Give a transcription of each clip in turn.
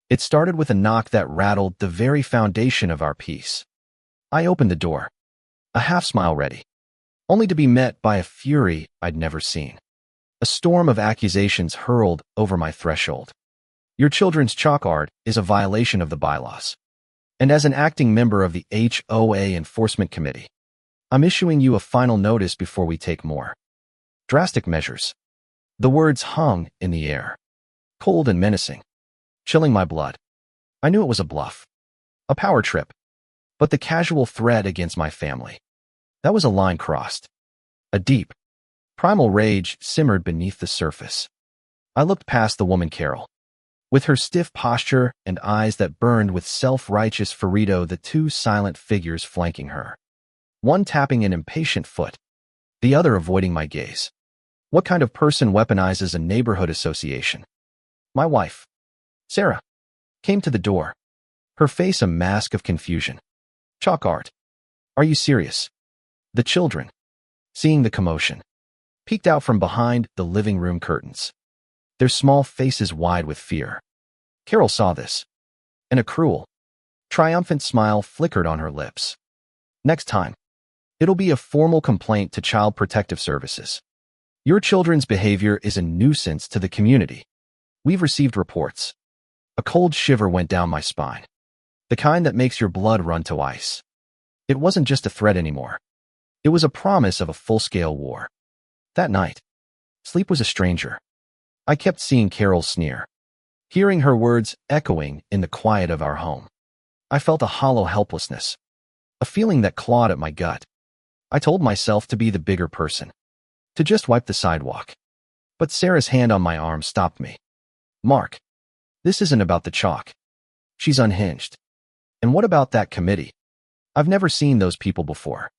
It started with a knock that rattled the very foundation of our peace. I opened the door, a half-smile ready, only to be met by a fury I'd never seen. A storm of accusations hurled over my threshold. Your children's chalk art is a violation of the bylaws. And as an acting member of the HOA Enforcement Committee, I'm issuing you a final notice before we take more drastic measures. The words hung in the air, cold and menacing, chilling my blood. I knew it was a bluff, a power trip, but the casual threat against my family, that was a line crossed. A deep, primal rage simmered beneath the surface. I looked past the woman Carol. With her stiff posture and eyes that burned with self-righteous ferrito, the two silent figures flanking her. One tapping an impatient foot, the other avoiding my gaze. What kind of person weaponizes a neighborhood association? My wife, Sarah, came to the door, her face a mask of confusion. Chalk art. Are you serious? The children, seeing the commotion, peeked out from behind the living room curtains, their small faces wide with fear. Carol saw this, and a cruel, triumphant smile flickered on her lips. Next time, it'll be a formal complaint to Child Protective Services. Your children's behavior is a nuisance to the community. We've received reports. A cold shiver went down my spine, the kind that makes your blood run to ice. It wasn't just a threat anymore. It was a promise of a full-scale war. That night, sleep was a stranger. I kept seeing Carol sneer, hearing her words echoing in the quiet of our home. I felt a hollow helplessness, a feeling that clawed at my gut. I told myself to be the bigger person, to just wipe the sidewalk. But Sarah's hand on my arm stopped me. Mark, this isn't about the chalk. She's unhinged. And what about that committee? I've never seen those people before.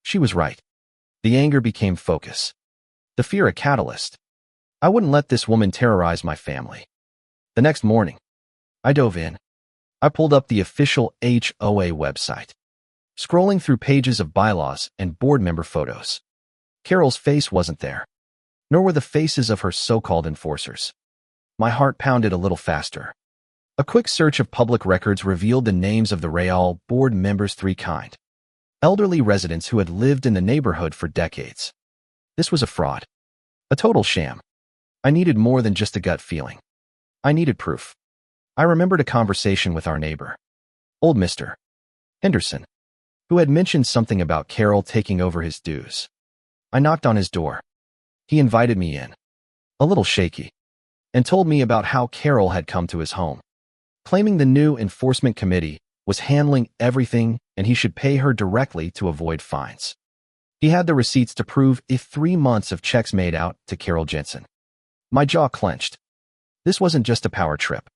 She was right. The anger became focus, the fear a catalyst. I wouldn't let this woman terrorize my family. The next morning, I dove in. I pulled up the official HOA website, scrolling through pages of bylaws and board member photos. Carol's face wasn't there, nor were the faces of her so-called enforcers. My heart pounded a little faster. A quick search of public records revealed the names of the Real board members, three kind, elderly residents who had lived in the neighborhood for decades. This was a fraud, a total sham. I needed more than just a gut feeling. I needed proof. I remembered a conversation with our neighbor, old Mr. Henderson, who had mentioned something about Carol taking over his dues. I knocked on his door. He invited me in, a little shaky, and told me about how Carol had come to his home, claiming the new enforcement committee was handling everything and he should pay her directly to avoid fines. He had the receipts to prove 3 months of checks made out to Carol Jensen. My jaw clenched. This wasn't just a power trip.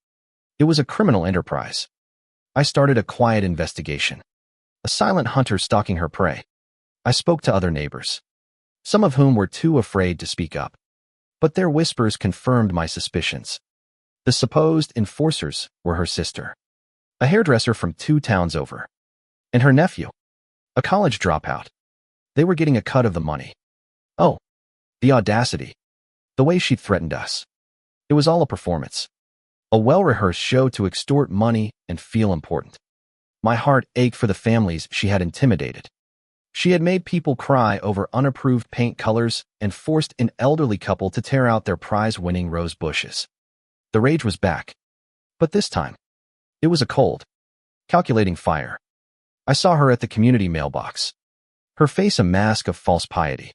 It was a criminal enterprise. I started a quiet investigation, a silent hunter stalking her prey. I spoke to other neighbors, some of whom were too afraid to speak up, but their whispers confirmed my suspicions. The supposed enforcers were her sister, a hairdresser from 2 towns over, and her nephew, a college dropout. They were getting a cut of the money. Oh, the audacity, the way she'd threatened us. It was all a performance, a well-rehearsed show to extort money and feel important. My heart ached for the families she had intimidated. She had made people cry over unapproved paint colors and forced an elderly couple to tear out their prize-winning rose bushes. The rage was back, but this time, it was a cold, calculating fire. I saw her at the community mailbox, her face a mask of false piety,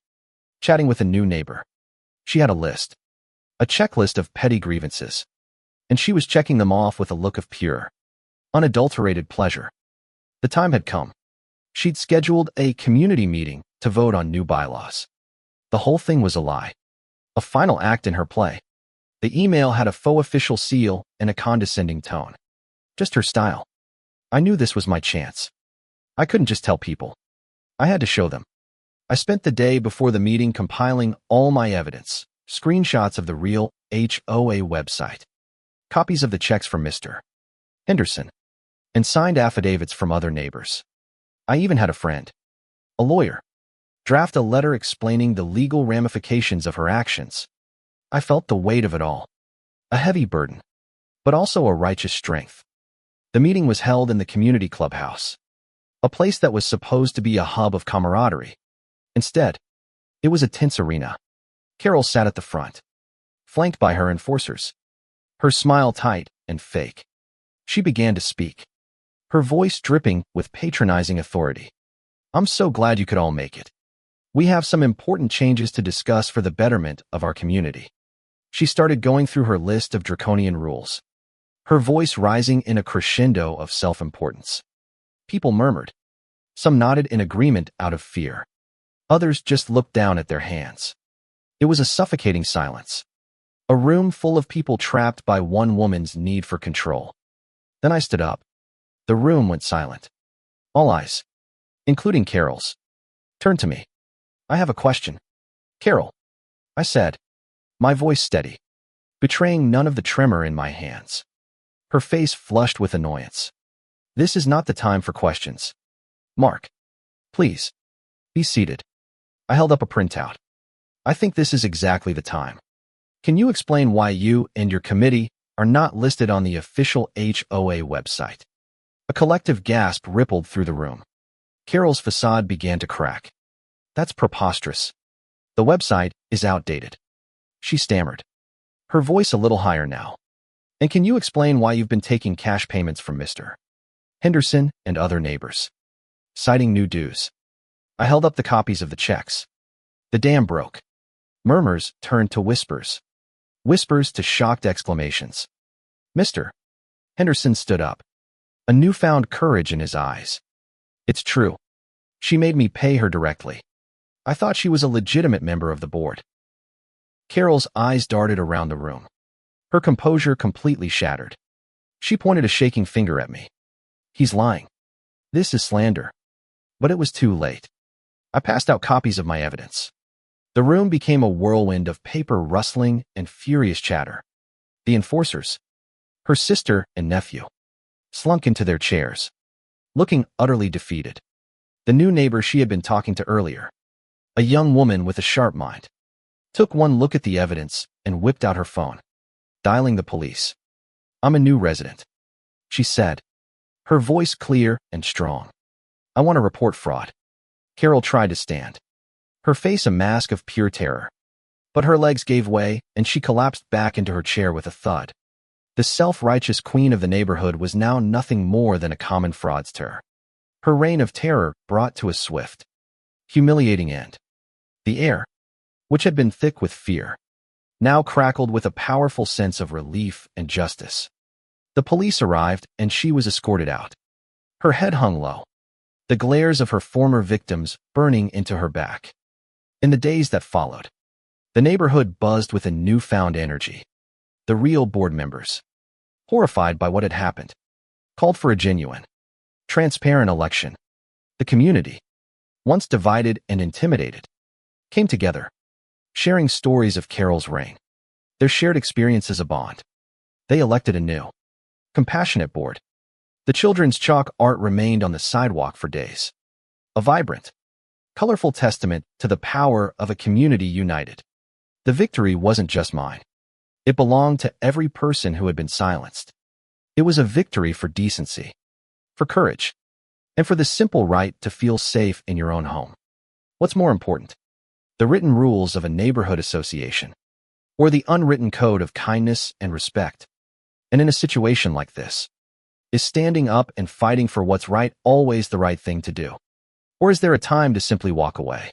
chatting with a new neighbor. She had a list, a checklist of petty grievances, and she was checking them off with a look of pure, unadulterated pleasure. The time had come. She'd scheduled a community meeting to vote on new bylaws. The whole thing was a lie, a final act in her play. The email had a faux official seal and a condescending tone. Just her style. I knew this was my chance. I couldn't just tell people. I had to show them. I spent the day before the meeting compiling all my evidence, screenshots of the real HOA website, copies of the checks from Mr. Henderson, and signed affidavits from other neighbors. I even had a friend, a lawyer, draft a letter explaining the legal ramifications of her actions. I felt the weight of it all, a heavy burden, but also a righteous strength. The meeting was held in the community clubhouse, a place that was supposed to be a hub of camaraderie. Instead, it was a tense arena. Carol sat at the front, flanked by her enforcers, her smile tight and fake. She began to speak, her voice dripping with patronizing authority. "I'm so glad you could all make it. We have some important changes to discuss for the betterment of our community." She started going through her list of draconian rules, her voice rising in a crescendo of self-importance. People murmured. Some nodded in agreement out of fear. Others just looked down at their hands. It was a suffocating silence, a room full of people trapped by one woman's need for control. Then I stood up. The room went silent. All eyes, including Carol's, turned to me. "I have a question." "Carol," I said, my voice steady, betraying none of the tremor in my hands. Her face flushed with annoyance. "This is not the time for questions. Mark, please, be seated." I held up a printout. "I think this is exactly the time. Can you explain why you and your committee are not listed on the official HOA website?" A collective gasp rippled through the room. Carol's facade began to crack. "That's preposterous. The website is outdated," she stammered, her voice a little higher now. "And can you explain why you've been taking cash payments from Mr. Henderson and other neighbors, citing new dues?" I held up the copies of the checks. The dam broke. Murmurs turned to whispers. Whispers to shocked exclamations. Mr. Henderson stood up, a newfound courage in his eyes. "It's true. She made me pay her directly. I thought she was a legitimate member of the board." Carol's eyes darted around the room, her composure completely shattered. She pointed a shaking finger at me. "He's lying. This is slander." But it was too late. I passed out copies of my evidence. The room became a whirlwind of paper rustling and furious chatter. The enforcers, her sister and nephew, slunk into their chairs, looking utterly defeated. The new neighbor she had been talking to earlier, a young woman with a sharp mind, took one look at the evidence and whipped out her phone, dialing the police. "I'm a new resident," she said, her voice clear and strong. "I want to report fraud." Carol tried to stand, her face a mask of pure terror. But her legs gave way, and she collapsed back into her chair with a thud. The self-righteous queen of the neighborhood was now nothing more than a common fraudster. Her reign of terror brought to a swift, humiliating end. The air, which had been thick with fear, now crackled with a powerful sense of relief and justice. The police arrived, and she was escorted out. Her head hung low, the glares of her former victims burning into her back. In the days that followed, the neighborhood buzzed with a newfound energy. The real board members, horrified by what had happened, called for a genuine, transparent election. The community, once divided and intimidated, came together, sharing stories of Carol's reign, their shared experience as a bond. They elected a new, compassionate board. The children's chalk art remained on the sidewalk for days, a vibrant, colorful testament to the power of a community united. The victory wasn't just mine. It belonged to every person who had been silenced. It was a victory for decency, for courage, and for the simple right to feel safe in your own home. What's more important, the written rules of a neighborhood association, or the unwritten code of kindness and respect? And in a situation like this, is standing up and fighting for what's right always the right thing to do? Or is there a time to simply walk away?